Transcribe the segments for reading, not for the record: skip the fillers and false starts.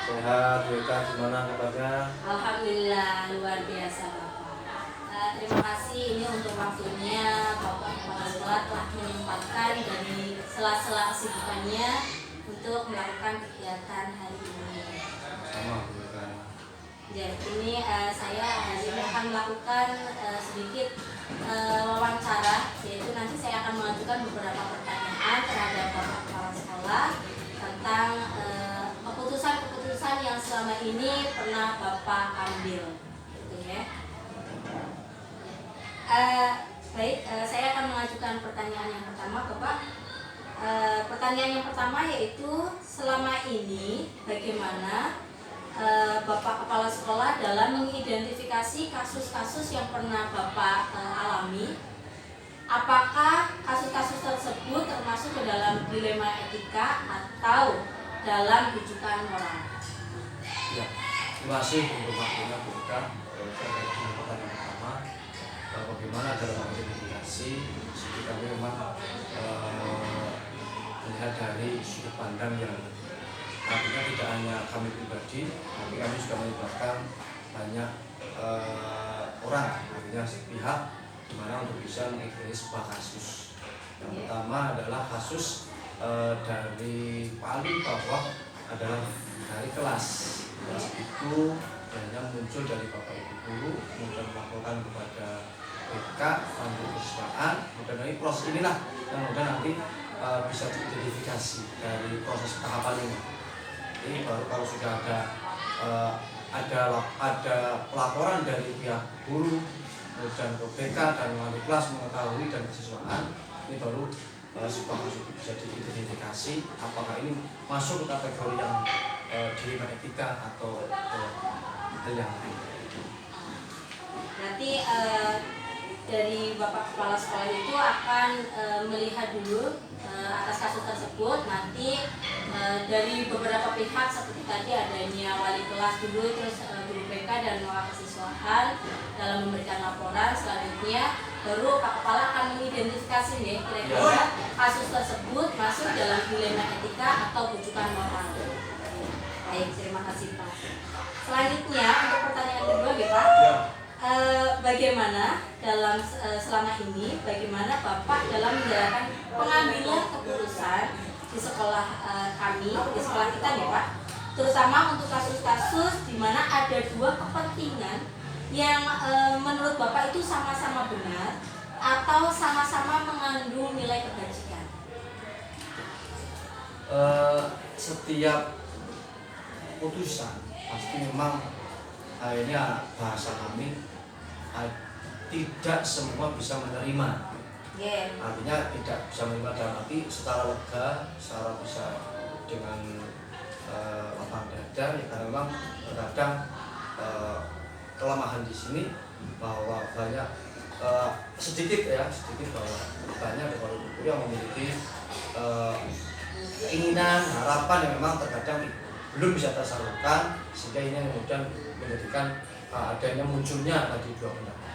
Sehat, Weka, gimana kabarnya? Alhamdulillah luar biasa Bapak. Terima kasih ini untuk waktunya Bapak Kepala Sekolah telah menyempatkan dari sela-sela kesibukannya untuk melakukan kegiatan hari ini. Sama, Weka. Jadi ini saya hari ini akan melakukan sedikit wawancara, yaitu nanti saya akan mengajukan beberapa pertanyaan terhadap Bapak Kepala Sekolah tentang keputusan-keputusan yang selama ini pernah Bapak ambil, gitu ya. Baik, saya akan mengajukan pertanyaan yang pertama, Bapak. Pertanyaan yang pertama yaitu selama ini bagaimana Bapak Kepala Sekolah dalam mengidentifikasi kasus-kasus yang pernah Bapak alami? Apakah kasus-kasus tersebut termasuk ke dalam dilema etika atau dalam rujukan moral? Ya, terima kasih untuk waktunya, Weka. Terkait dengan pertanyaan pertama, bagaimana dalam mengidentifikasi, kami memang melihat dari sudut pandang yang artinya tidak hanya kami pribadi, tapi kami juga melibatkan banyak orang, artinya pihak, dimana untuk bisa mengikuti sebuah kasus. Yang pertama adalah kasus dari paling bawah adalah dari kelas itu yang muncul dari Bapak Ibu guru, kemudian melaporkan kepada BK, lanjut kesiswaan, kemudian dari proses inilah yang kemudian nanti bisa diidentifikasi dari proses tahapan ini. Ini baru kalau sudah ada pelaporan dari pihak guru, kemudian ke BK dan wali kelas mengetahui dan kesiswaan, ini baru sebuah kasus bisa diidentifikasi apakah ini masuk ke kategori yang dilema etika atau hal yang lain. Berarti dari Bapak Kepala Sekolah itu akan melihat dulu atas kasus tersebut, nanti dari beberapa pihak seperti tadi adanya wali kelas dulu, terus guru BK dan wali kesiswaan dalam memberikan laporan. Selanjutnya baru Pak Kepala akan mengidentifikasi nih kira-kira kasus tersebut masuk dalam dilema etika atau rujukan moral. Baik, terima kasih Pak. Selanjutnya untuk pertanyaan kedua ya Pak. Bagaimana dalam selama ini bagaimana Bapak dalam menjalankan pengambilan keputusan di sekolah kami, di sekolah kita ya Pak, terutama untuk kasus-kasus di mana ada dua kepentingan yang menurut Bapak itu sama-sama benar atau sama-sama mengandung nilai kebajikan? Setiap putusan pasti memang ini bahasa kami tidak semua bisa menerima. Artinya tidak bisa menerima dalam arti secara lega, secara bisa dengan lapang dada, ya karena memang terkadang kelemahan di sini bahwa banyak sedikit bahwa banyak dari guru yang memiliki keinginan, harapan yang memang terkadang belum bisa tersalurkan, sehingga ini kemudian menjadikan adanya munculnya tadi dua pendapat.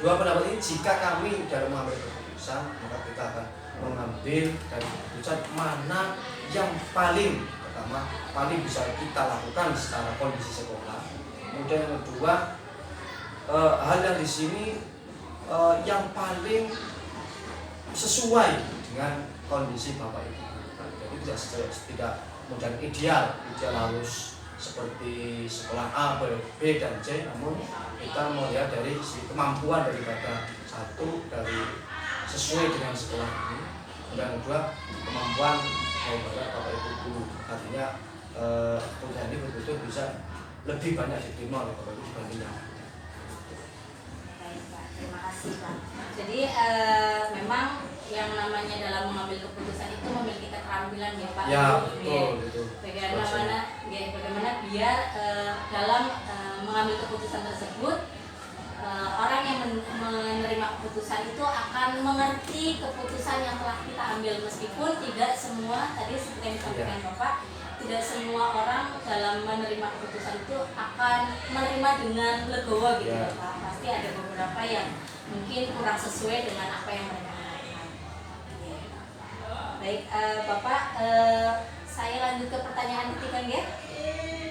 Dua pendapat ini jika kami dalam mengambil keputusan, maka kita akan mengambil dari keputusan mana yang paling pertama paling bisa kita lakukan secara kondisi sekolah. Kemudian yang kedua, hal yang di sini yang paling sesuai dengan kondisi Bapak Ibu. Jadi tidak kemudian ideal harus seperti sekolah A, B, dan C, namun kita melihat dari kemampuan daripada satu dari sesuai dengan sekolah ini, dan kedua kemampuan daripada Bapak Ibu guru. Artinya keputusan ini betul-betul bisa lebih banyak diterima oleh Bapak Ibu dibanding yang lain. Baik Pak, terima kasih Pak. Jadi memang yang namanya dalam mengambil keputusan itu memiliki keterampilan ya Pak. Ya, betul. Bagaimana biar dalam mengambil keputusan tersebut orang yang menerima keputusan itu akan mengerti keputusan yang telah kita ambil, meskipun tidak semua tadi seperti yang disampaikan Bapak, tidak semua orang dalam menerima keputusan itu akan menerima dengan legowo gitu ya Pak. Pasti ada beberapa yang mungkin kurang sesuai dengan apa yang mereka harapkan. Baik Bapak, saya lanjut ke pertanyaan ketiga ya.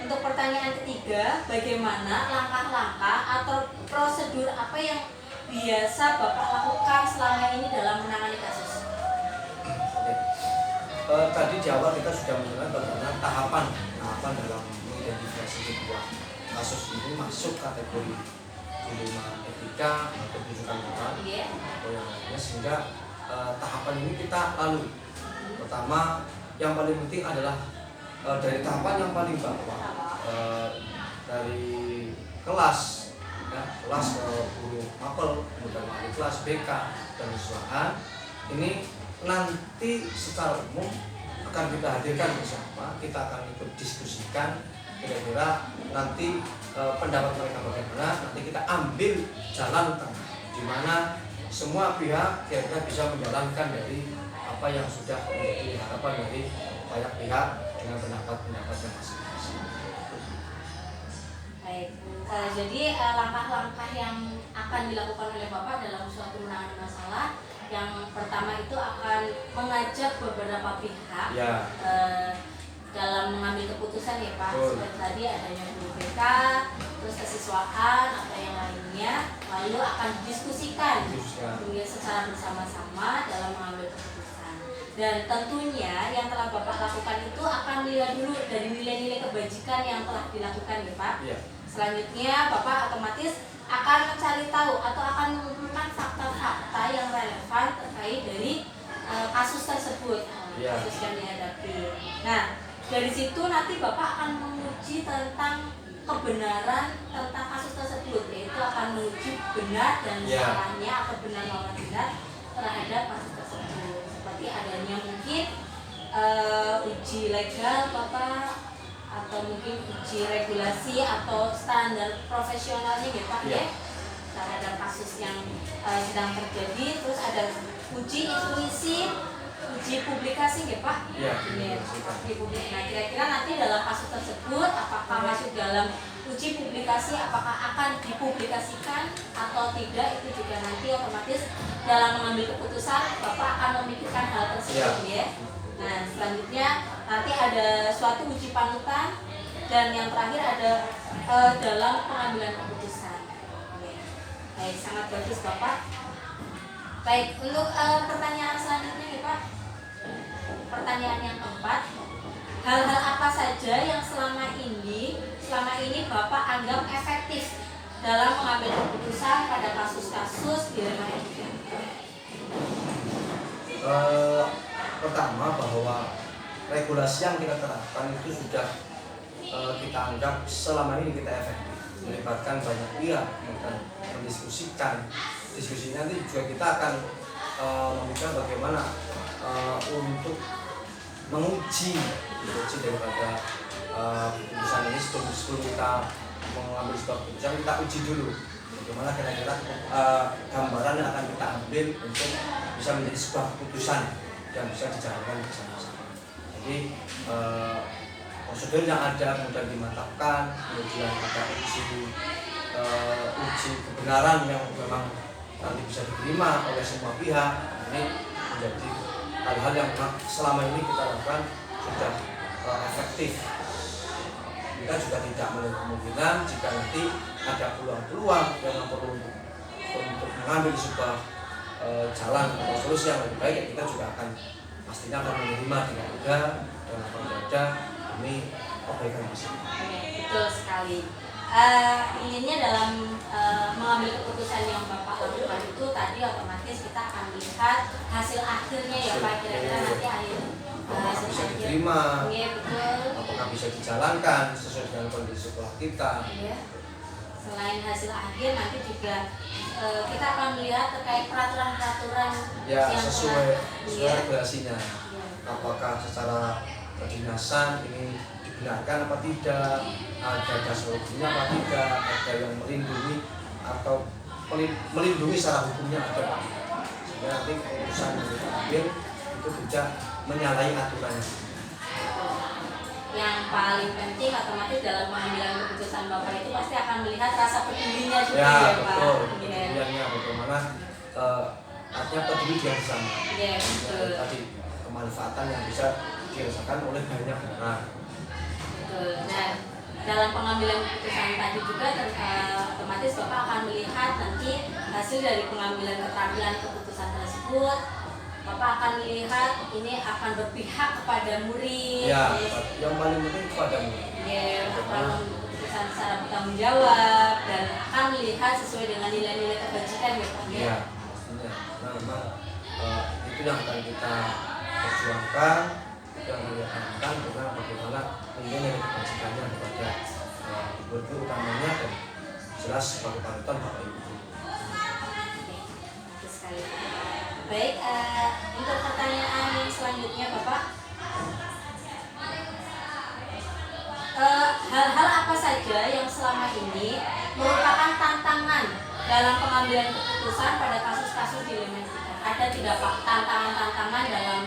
untuk pertanyaan ketiga, bagaimana langkah-langkah atau prosedur apa yang biasa Bapak lakukan selama ini dalam menangani kasus? Oke. Tadi di awal kita sudah mengenal bagaimana tahapan dalam mengidentifikasi sebuah kasus ini masuk kategori dilema etika atau rujukan moral atau yang lainnya, sehingga tahapan ini kita lalui. Pertama, yang paling penting adalah dari tahapan yang paling bawah, dari kelas ya, kelas ke guru mapel, kemudian wali kelas, BK dan siswaan. Ini nanti secara umum akan kita hadirkan bersama, kita akan ikut diskusikan kira-kira nanti pendapat mereka bagaimana, nanti kita ambil jalan tengah di mana semua pihak kira-kira bisa menjalankan dari apa yang sudah menjadi harapan dari banyak pihak dengan pendapat-pendapat yang masing-masing. Baik, jadi langkah-langkah yang akan dilakukan oleh Bapak dalam suatu menangani masalah, yang pertama itu akan mengajak beberapa pihak Ya. Dalam mengambil keputusan ya Pak. Seperti tadi adanya guru BK, terus kesiswaan atau yang lainnya, lalu akan didiskusikan secara bersama-sama dalam mengambil keputusan. Dan tentunya yang telah Bapak lakukan itu akan dilihat dulu dari nilai-nilai kebajikan yang telah dilakukan ya Pak. Ya. Selanjutnya Bapak otomatis akan mencari tahu atau akan mengumpulkan fakta-fakta yang relevan terkait dari kasus tersebut, kasus yang dihadapi. Nah, dari situ nanti Bapak akan menguji tentang kebenaran tentang kasus tersebut, yaitu akan menguji benar dan salahnya atau benar maupun tidak terhadap kasus tersebut. Seperti adanya mungkin uji legal Bapak, atau mungkin uji regulasi atau standar profesionalnya ya Pak ya, terhadap kasus yang sedang terjadi. Terus ada uji intuisi, uji publikasi ya Pak. Iya. Uji publikasi. Nah, kira-kira nanti dalam kasus tersebut apakah masuk dalam uji publikasi, apakah akan dipublikasikan atau tidak, itu juga nanti otomatis dalam mengambil keputusan Bapak akan memikirkan hal tersebut ya. Nah, selanjutnya nanti ada suatu uji panutan, dan yang terakhir ada dalam pengambilan keputusan. Baik, sangat bagus Bapak. Baik, untuk pertanyaan selanjutnya nih Pak. Pertanyaan yang keempat, hal-hal apa saja yang selama ini Bapak anggap efektif dalam mengambil keputusan pada kasus-kasus dilema etika? Pertama, bahwa regulasi yang kita terapkan itu sudah kita anggap selama ini kita efektif, melibatkan banyak pihak, dan mendiskusikan. Diskusi nanti juga kita akan memikirkan bagaimana untuk menguji daripada keputusan ini sebelum kita mengambil sebuah keputusan, kita uji dulu bagaimana kira-kira gambaran yang akan kita ambil untuk bisa menjadi sebuah keputusan yang bisa dijalankan bersama-sama. Jadi prosedur yang ada kemudian dimantapkan, kemudian ada uji kebenaran yang memang nanti bisa diterima oleh semua pihak. Ini menjadi hal-hal yang selama ini kita lakukan sudah efektif. Kita juga tidak menutup kemungkinan jika nanti ada peluang-peluang yang perlu untuk mengambil sebuah jalan atau solusi yang lebih baik, kita juga akan pastinya akan menerima dengan mudah dan apa saja demi kebaikan bersama. Betul sekali. Inginnya dalam mengambil keputusan yang Bapak lakukan itu tadi otomatis kita akan melihat hasil akhirnya ya Pak, kira-kira nanti akhir hasil bisa akhir diterima, betul. apakah bisa dijalankan sesuai dengan kondisi sekolah kita. Iya. Selain hasil akhir, nanti juga kita akan melihat terkait peraturan-peraturan Ya, yang sesuai telah, regulasinya. Apakah secara kedinasan ini dibenarkan apa tidak, ada dasar hukumnya apa tidak, ada yang melindungi atau melindungi secara hukumnya atau tidak, sehingga nanti keputusan yang kita ambil itu bisa menyalahi aturannya. yang paling penting otomatis dalam pengambilan keputusan Bapak itu pasti akan melihat rasa pedulinya juga Ya, ya Pak. betul. Iya. Kemudiannya bagaimana artinya peduli dia bersama. Iya, betul. Tadi kemanfaatan yang bisa dirasakan oleh banyak orang. Betul. Nah, dalam pengambilan keputusan tadi juga otomatis Bapak akan melihat nanti hasil dari pengambilan keterampilan keputusan tersebut. Bapak akan melihat ini akan berpihak kepada murid. Ya, yang paling penting kepada murid. Ya, akan keputusan secara bertanggung jawab dan akan melihat sesuai dengan nilai-nilai kebajikan ya Pak. Ya, pastinya. Nah, memang itu yang akan kita perjuangkan, yang melihatkan tentang bagaimana nilai kebajikannya kepada guru utamanya dan jelas sebagai panutan Bapak Ibu. Bagus sekali. Baik, untuk pertanyaan yang selanjutnya Bapak, hal-hal apa saja yang selama ini merupakan tantangan dalam pengambilan keputusan pada kasus-kasus dilema etika? Ada tidak Pak tantangan-tantangan dalam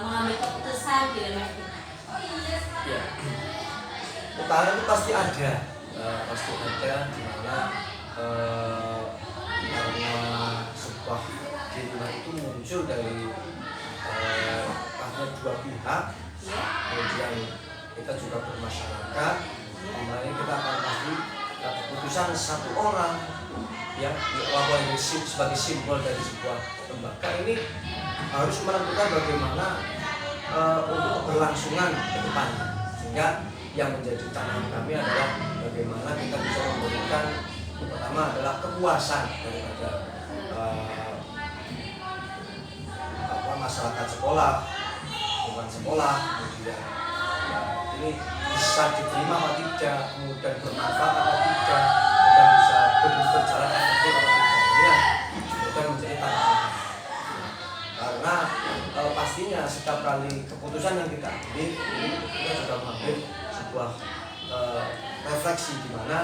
mengambil keputusan dilema etika? Ya, utara itu pasti ada di mana karena sebuah dilema itu muncul dari karena dua pihak, kemudian kita juga bermasyarakat, dimana kita akan pasti keputusan satu orang yang dilakukan sebagai simbol dari sebuah lembaga ini harus menentukan bagaimana untuk keberlangsungan ke depan, sehingga yang menjadi tantangan kami adalah bagaimana kita bisa memberikan yang pertama adalah kepuasan daripada masyarakat sekolah, lingkungan sekolah, kemudian ini bisa diterima atau tidak, kemudian bermanfaat atau tidak, dan bisa berjalan efektif atau tidak. Ini yang kemudian menjadi tantangan. Karena pastinya setiap kali keputusan yang kita ambil, kita juga mengambil sebuah refleksi di mana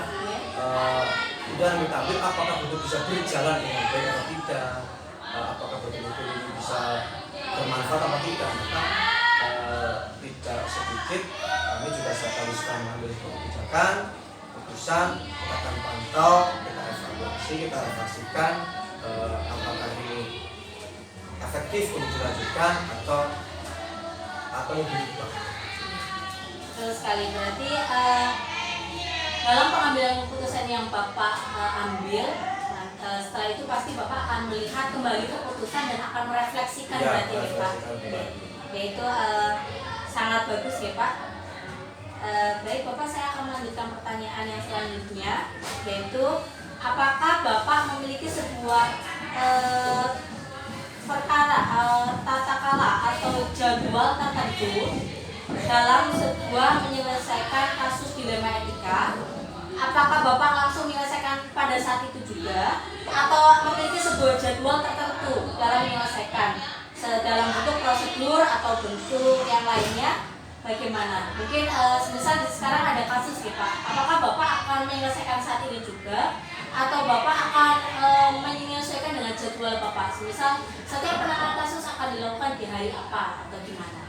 kemudian kita ambil apakah betul bisa berjalan dengan baik atau tidak, apakah betul-betul ini bisa bermanfaat atau tidak. Maka tidak sedikit kami juga setiap kali setelah mengambil kebijakan, keputusan, kita akan pantau, kita evaluasi, kita refleksikan apakah ini efektif untuk dilanjutkan atau diubah. Betul sekali, berarti dalam pengambilan keputusan yang Bapak ambil, setelah itu pasti Bapak akan melihat kembali keputusan dan akan merefleksikan berarti ya Pak. Yaitu sangat bagus ya Pak. Baik Bapak, saya akan melanjutkan pertanyaan yang selanjutnya, yaitu apakah Bapak memiliki sebuah perkara tata kala atau jadwal tertentu dalam sebuah menyelesaikan kasus dilema etika? Apakah Bapak langsung menyelesaikan pada saat itu juga, atau memiliki sebuah jadwal tertentu dalam menyelesaikan dalam bentuk prosedur atau bentuk yang lainnya? Bagaimana? Mungkin semisal sekarang ada kasus nih Pak, apakah Bapak akan menyelesaikan saat ini juga, atau Bapak akan menyesuaikan dengan jadwal Bapak? Semisal setiap penanganan kasus akan dilakukan di hari apa atau gimana?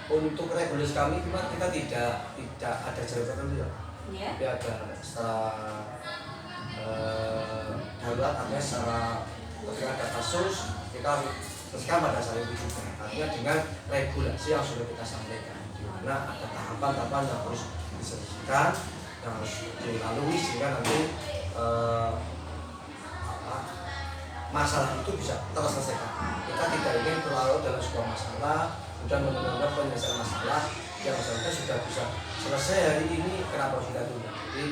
Untuk regulasi kami kita tidak ada jadwal tertentu ya. Yeah. Tapi ada secara darurat, artinya secara ketika ada kasus kita selesaikan pada saat itu juga. Artinya dengan regulasi yang sudah kita sampaikan, di mana ada tahapan-tahapan yang harus diselesaikan, yang harus dilalui sehingga nanti masalah itu bisa terselesaikan. Kita tidak ingin berlarut dalam sebuah masalah dan menunda penyelesaian masalah yang seharusnya sudah bisa selesai hari ini, kenapa sudah tunda? Jadi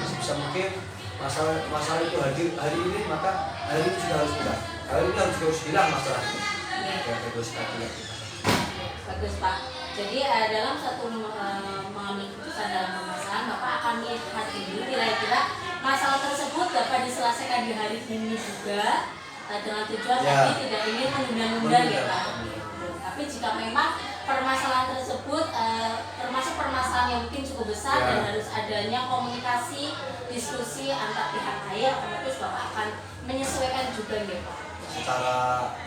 sebisa mungkin masalah itu hadir hari ini, maka hari ini sudah harus hilang. Hari ini harus hilang masalah itu. Ya, terus tadi ya. Bagus Pak. Jadi dalam satu mengambil keputusan dalam permasalahan, Bapak akan melihat dulu kira-kira masalah tersebut dapat diselesaikan di hari ini juga dengan tujuan tadi tidak ingin menunda-nunda ya Pak. Tapi jika memang permasalahan tersebut termasuk permasalahan yang mungkin cukup besar dan harus adanya komunikasi, diskusi antar pihak lain, otomatis Bapak akan menyesuaikan juga ya Pak.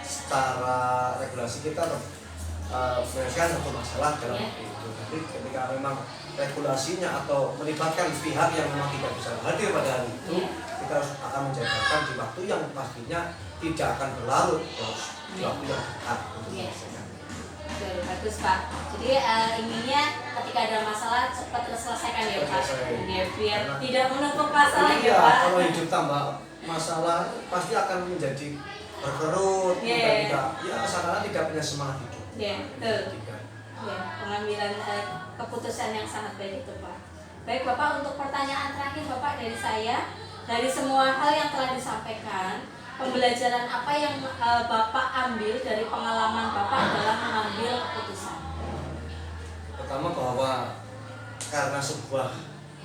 Secara regulasi kita menyelesaikan satu masalah dalam waktu itu. Tapi ketika memang regulasinya atau melibatkan pihak yang memang tidak bisa hadir pada hari itu, kita harus akan menjadwalkan di waktu yang pastinya tidak akan berlarut, terus di waktu yang tepat untuk menyelesaikan. bagus Pak. Jadi inginnya ketika ada masalah cepat terselesaikan ya Pak. Ya, biar tidak menumpuk masalah ya Pak. Kalau hidup tambah masalah pasti akan menjadi berkerut, tidak, ya seakan tidak punya semangat hidup. Ya, betul. Ya, pengambilan keputusan yang sangat baik itu Pak. Baik Bapak, untuk pertanyaan terakhir Bapak dari saya, dari semua hal yang telah disampaikan, pembelajaran apa yang Bapak ambil dari pengalaman Bapak dalam mengambil keputusan? Pertama, bahwa karena sebuah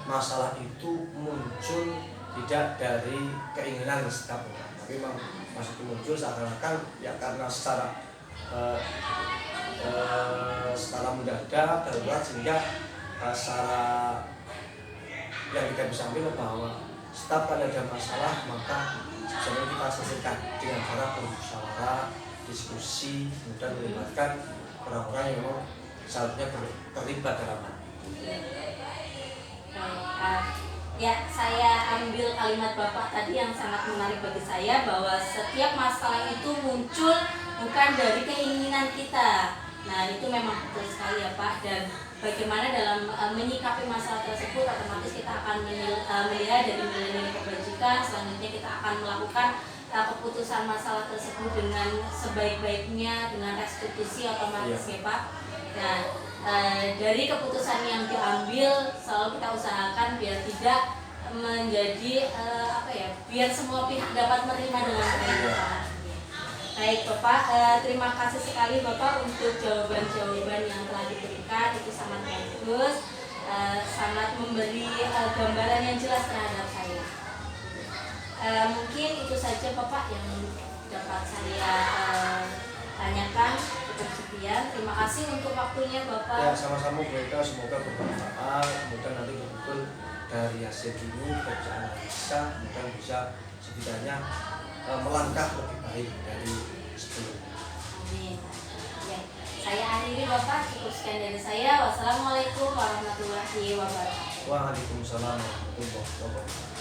masalah itu muncul tidak dari keinginan setiap orang, tapi memang masih muncul seakan-akan ya karena secara mendadak darurat, sehingga secara yang kita bisa ambil bahwa setiap kali ada masalah maka sebenarnya kita selesaikan dengan cara bermusyawarah, diskusi, kemudian melibatkan orang-orang yang memang seharusnya terlibat dalam hal itu. Ya, saya ambil kalimat Bapak tadi yang sangat menarik bagi saya, bahwa setiap masalah itu muncul bukan dari keinginan kita. Nah, itu memang betul sekali ya Pak. Dan bagaimana dalam menyikapi masalah tersebut, otomatis kita akan melihat dari nilai-nilai kebajikan. Selanjutnya kita akan melakukan keputusan masalah tersebut dengan sebaik-baiknya, dengan restitusi otomatis ya Pak. Nah, dari keputusan yang diambil selalu kita usahakan biar tidak menjadi biar semua pihak dapat menerima dengan baik. Baik Bapak, terima kasih sekali Bapak untuk jawaban-jawaban yang telah diberikan, itu sangat bagus, sangat memberi gambaran yang jelas terhadap saya. Mungkin itu saja Bapak yang dapat saya tanyakan. Cukup sekian. Terima kasih untuk waktunya Bapak. Ya, sama-sama mereka, semoga bermanfaat. Kemudian nanti betul dari hasil ini pekerjaan bisa bisa setidaknya melangkah lebih baik dari sebelumnya. Amin. Ya, saya akhiri Bapak, cukup sekian dari saya. Wassalamualaikum warahmatullahi wabarakatuh. Waalaikumsalam warahmatullahi wabarakatuh.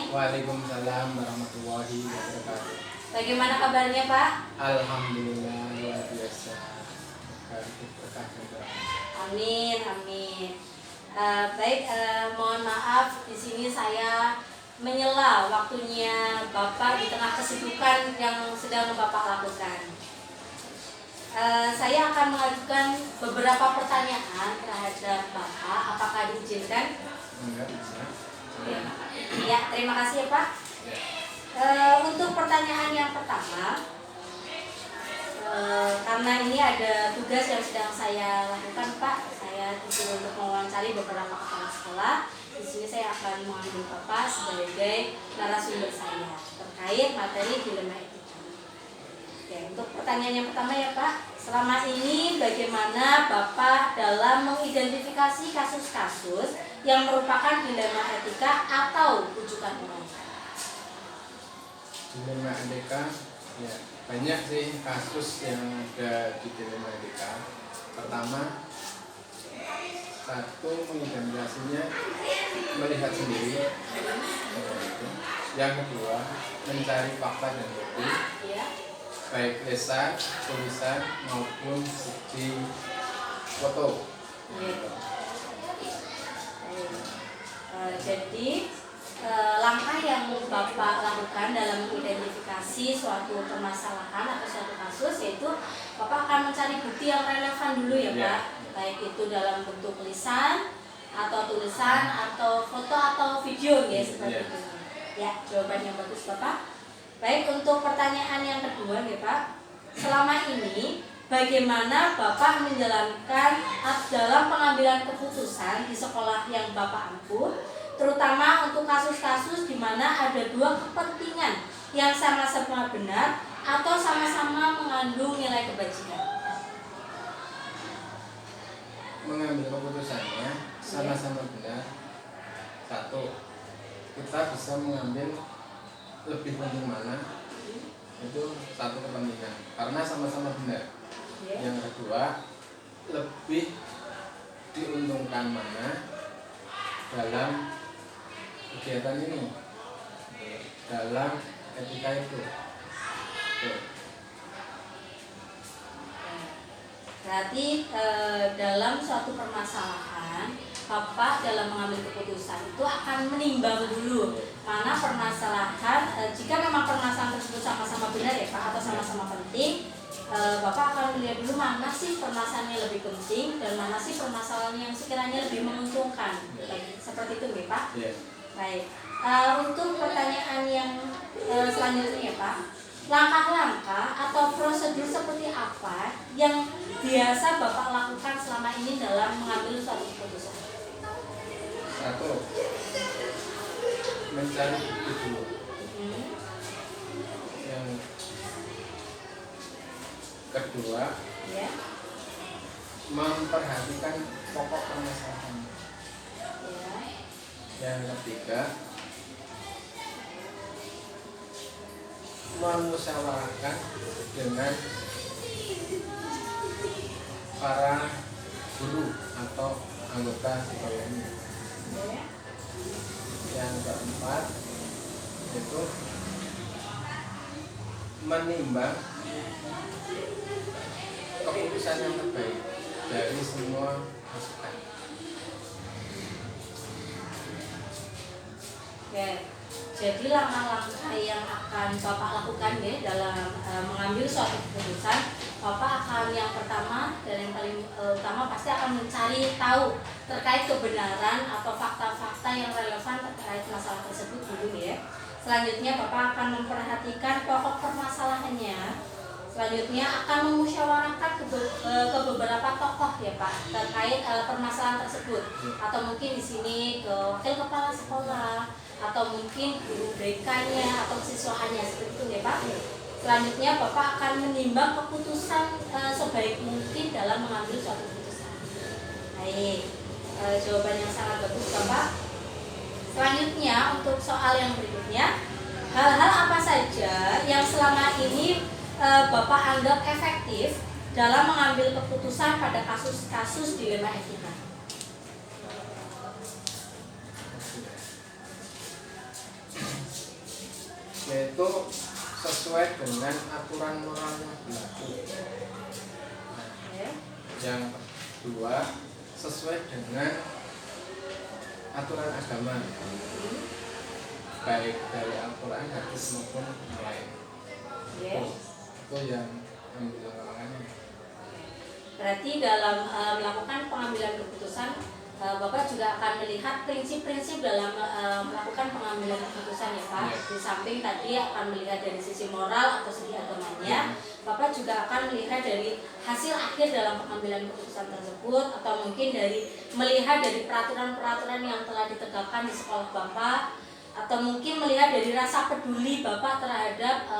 Waalaikumsalam warahmatullahi wabarakatuh. Bagaimana kabarnya Pak? Alhamdulillah luar biasa. Amin, amin. Baik, mohon maaf di sini saya menyela waktunya Bapak di tengah kesibukan yang sedang Bapak lakukan. Saya akan mengajukan beberapa pertanyaan terhadap Bapak. Apakah diizinkan? Enggak bisa. Ya, terima kasih ya Pak. Untuk pertanyaan yang pertama, karena ini ada tugas yang sedang saya lakukan Pak, saya disuruh untuk mewawancari beberapa kepala sekolah. Di sini saya akan mengambil Bapak sebagai narasumber saya terkait materi dilema etika. Ya, untuk pertanyaan yang pertama ya Pak, selama ini bagaimana Bapak dalam mengidentifikasi kasus-kasus yang merupakan dilema etika atau rujukan moral? Dilema etika, ya banyak sih kasus yang ada di dilema etika. Pertama, satu mengidentifikasinya melihat sendiri. Yang kedua, mencari fakta dan bukti, baik lisan, tulisan maupun bukti foto. Jadi langkah yang Bapak lakukan dalam mengidentifikasi suatu permasalahan atau suatu kasus, yaitu Bapak akan mencari bukti yang relevan dulu ya Pak, baik itu dalam bentuk lisan atau tulisan atau foto atau video ya seperti itu. Ya, jawaban yang bagus Bapak. Baik, untuk pertanyaan yang kedua ya Pak, selama ini bagaimana Bapak menjalankan dalam pengambilan keputusan di sekolah yang Bapak ampuh, terutama untuk kasus-kasus di mana ada dua kepentingan yang sama-sama benar atau sama-sama mengandung nilai kebajikan? Mengambil keputusannya sama-sama benar. Satu, kita bisa mengambil lebih penting mana, itu satu kepentingan karena sama-sama benar. Yang kedua, lebih menentukan mana dalam kegiatan ini, dalam etika itu. Berarti dalam suatu permasalahan Bapak dalam mengambil keputusan itu akan menimbang dulu mana permasalahan, jika memang permasalahan tersebut sama-sama benar ya Pak atau sama-sama penting, Bapak akan melihat dulu mana sih permasalahan yang lebih penting dan mana sih permasalahan yang sekiranya lebih menguntungkan. Seperti itu ya Pak? Yeah. Baik. Untuk pertanyaan yang selanjutnya ya Pak, langkah-langkah atau prosedur seperti apa yang biasa Bapak lakukan selama ini dalam mengambil suatu keputusan? Satu, mencari bukti dulu. Yang kedua, Ya. memperhatikan pokok permasalahan. Ya. Yang ketiga, memusyawarahkan dengan para guru atau anggota sekolahnya. Ya. Yang keempat itu menimbang keputusan yang terbaik dari semua masukan. Oke. Jadi langkah-langkah yang akan Bapak lakukan ya dalam mengambil suatu keputusan, Bapak akan yang pertama dan yang paling utama pasti akan mencari tahu terkait kebenaran atau fakta-fakta yang relevan terkait masalah tersebut dulu ya. Selanjutnya Bapak akan memperhatikan pokok permasalahannya. Selanjutnya akan memusyawarahkan ke beberapa tokoh ya Pak terkait permasalahan tersebut, atau mungkin di sini ke wakil kepala sekolah atau mungkin guru BK-nya atau siswanya, seperti itu ya Pak. Selanjutnya Bapak akan menimbang keputusan sebaik mungkin dalam mengambil suatu keputusan. Baik, jawaban yang sangat bagus Bapak. Selanjutnya untuk soal yang berikutnya, hal-hal apa saja yang selama ini Bapak anggap efektif dalam mengambil keputusan pada kasus-kasus dilema etika? Yaitu sesuai dengan aturan moral yang berlaku. Yang kedua, sesuai dengan aturan agama, baik dari Al-Quran, hadis maupun yang lain. Itu yang ambil langkahnya. Berarti dalam melakukan pengambilan keputusan, Bapak juga akan melihat prinsip-prinsip dalam melakukan pengambilan keputusan ya Pak. Yeah. Di samping tadi akan melihat dari sisi moral atau segi agamanya, Bapak juga akan melihat dari hasil akhir dalam pengambilan keputusan tersebut, atau mungkin dari melihat dari peraturan-peraturan yang telah ditegakkan di sekolah Bapak, atau mungkin melihat dari rasa peduli Bapak terhadap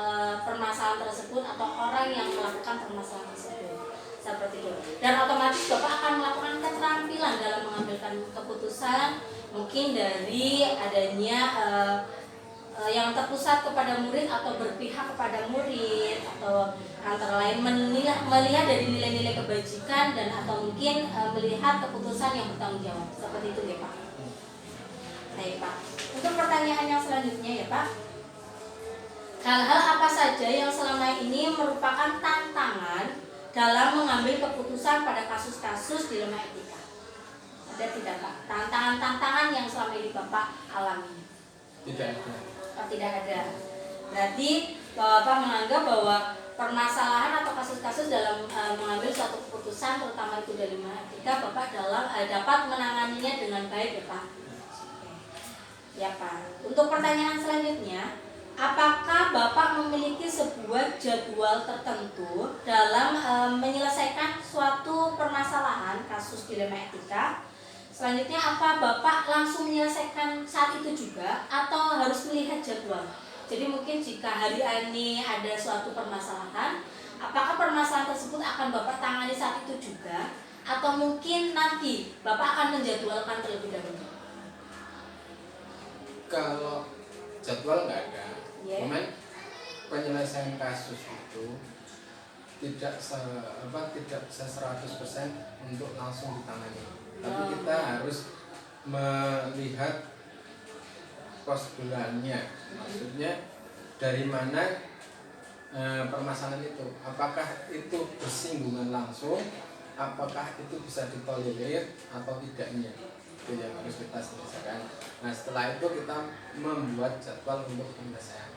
permasalahan tersebut atau orang yang melakukan permasalahan tersebut. Seperti itu. Dan otomatis Bapak akan melakukan keterampilan dalam mengambilkan keputusan, mungkin dari adanya yang terpusat kepada murid atau berpihak kepada murid, atau antara lain melihat dari nilai-nilai kebajikan, dan atau mungkin melihat keputusan yang bertanggung jawab. Seperti itu ya Pak. Baik Pak. Untuk pertanyaan yang selanjutnya ya Pak, hal-hal apa saja yang selama ini merupakan tantangan dalam mengambil keputusan pada kasus-kasus dilema etika? Ada tidak Pak? Tantangan-tantangan yang selama ini Bapak alami? Tidak ada. Oh, tidak ada. Berarti Bapak menganggap bahwa permasalahan atau kasus-kasus dalam mengambil suatu keputusan, terutama itu dilema etika, Bapak dapat menanganinya dengan baik ya Pak? Ya Pak. Untuk pertanyaan selanjutnya, apakah Bapak memiliki sebuah jadwal tertentu dalam menyelesaikan suatu permasalahan kasus dilema etika? Selanjutnya, apa Bapak langsung menyelesaikan saat itu juga atau harus melihat jadwal? Jadi mungkin jika hari ini ada suatu permasalahan, apakah permasalahan tersebut akan Bapak tangani saat itu juga, atau mungkin nanti Bapak akan menjadwalkan terlebih dahulu? Kalau jadwal nggak ada, Yeah. penyelesaian kasus itu tidak bisa 100% untuk langsung ditangani. tapi kita harus melihat prosedurnya, maksudnya dari mana permasalahan itu, apakah itu bersinggungan langsung, apakah itu bisa ditolerir atau tidaknya, itu yang harus kita selesaikan. Nah setelah itu kita membuat jadwal untuk penyelesaian.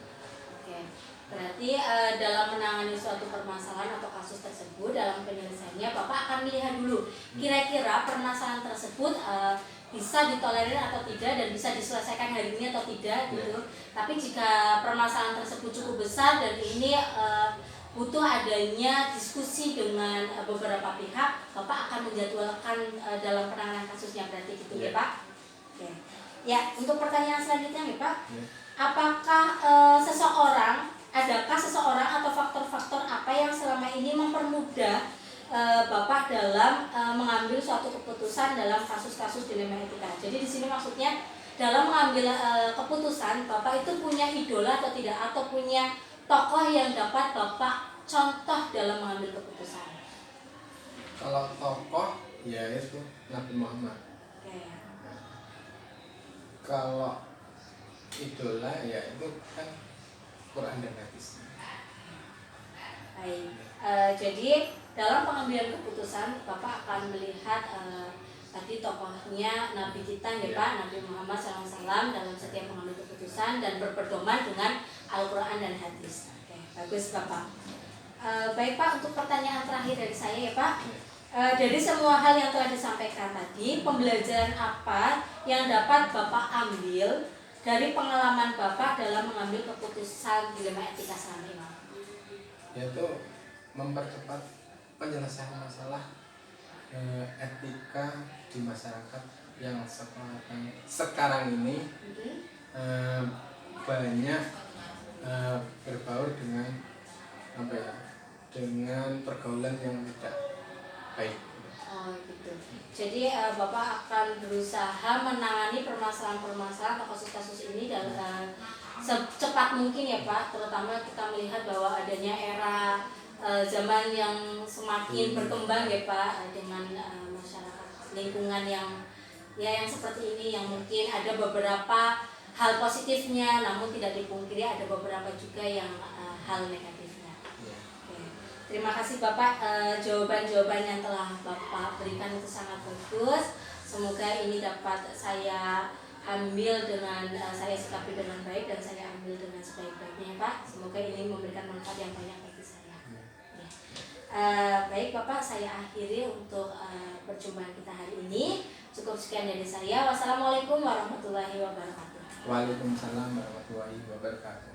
Oke, berarti dalam menangani suatu permasalahan atau kasus tersebut, dalam penyelesaiannya Bapak akan melihat dulu kira-kira permasalahan tersebut bisa ditolerir atau tidak dan bisa diselesaikan hari ini atau tidak gitu. Tapi jika permasalahan tersebut cukup besar dan ini butuh adanya diskusi dengan beberapa pihak, Bapak akan menjadwalkan dalam penanganan kasusnya, berarti gitu ya Pak? Oke. Ya, untuk pertanyaan selanjutnya nih Pak, apakah adakah seseorang atau faktor-faktor apa yang selama ini mempermudah Bapak dalam mengambil suatu keputusan dalam kasus-kasus dilema etika? Jadi di sini maksudnya dalam mengambil keputusan, Bapak itu punya idola atau tidak, atau punya tokoh yang dapat Bapak contoh dalam mengambil keputusan? Kalau tokoh ya itu Nabi Muhammad. Oke. Kalau idola ya itu kan Quran dan hadis. Baik. Jadi dalam pengambilan keputusan Bapak akan melihat tadi tokohnya Nabi kita ya Pak, Nabi Muhammad SAW dalam setiap mengambil keputusan dan berpedoman dengan Al-Quran dan hadis. Oke, bagus Bapak. Baik Pak, untuk pertanyaan terakhir dari saya ya Pak, dari semua hal yang telah disampaikan tadi, pembelajaran apa yang dapat Bapak ambil dari pengalaman Bapak dalam mengambil keputusan dilema etika selama ini? Yaitu mempercepat penyelesaian masalah etika di masyarakat yang sekarang ini banyak berbaur dengan apa ya, dengan pergaulan yang tidak baik. Oh gitu. Jadi Bapak akan berusaha menangani permasalahan-permasalahan atau kasus-kasus ini dalam secepat mungkin ya Pak. Terutama kita melihat bahwa adanya era zaman yang semakin berkembang ya Pak, dengan masyarakat lingkungan yang seperti ini, yang mungkin ada beberapa hal positifnya, namun tidak dipungkiri ada beberapa juga yang hal negatifnya. Oke. Terima kasih Bapak, jawaban-jawaban yang telah Bapak berikan itu sangat bagus. Semoga ini dapat saya ambil dengan saya sikapi dengan baik dan saya ambil dengan sebaik-baiknya Pak. Semoga ini memberikan manfaat yang banyak bagi saya. Baik Bapak, saya akhiri untuk perjumpaan kita hari ini. Cukup sekian dari saya. Wassalamualaikum warahmatullahi wabarakatuh. Waalaikumsalam warahmatullahi wabarakatuh.